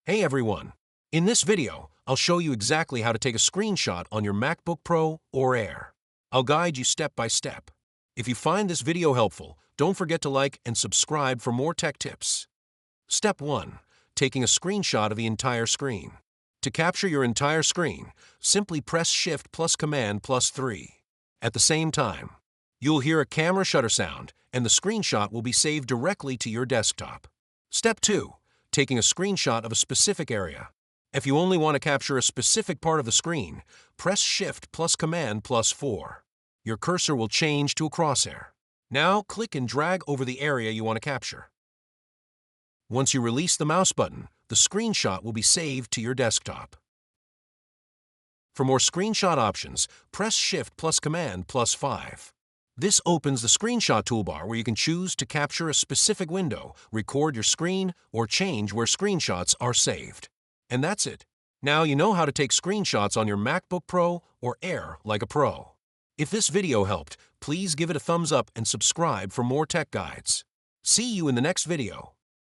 Hey everyone! In this video, I'll show you exactly how to take a screenshot on your MacBook Pro or Air. I'll guide you step by step. If you find this video helpful, don't forget to like and subscribe for more tech tips. Step 1. Taking a screenshot of the entire screen. To capture your entire screen, simply press Shift plus Command plus 3. At the same time, you'll hear a camera shutter sound, and the screenshot will be saved directly to your desktop. Step 2. Taking a screenshot of a specific area. If you only want to capture a specific part of the screen, press Shift plus Command plus 4. Your cursor will change to a crosshair. Now click and drag over the area you want to capture. Once you release the mouse button, the screenshot will be saved to your desktop. For more screenshot options, press Shift plus Command plus 5. This opens the screenshot toolbar where you can choose to capture a specific window, record your screen, or change where screenshots are saved. And that's it. Now you know how to take screenshots on your MacBook Pro or Air like a pro. If this video helped, please give it a thumbs up and subscribe for more tech guides. See you in the next video.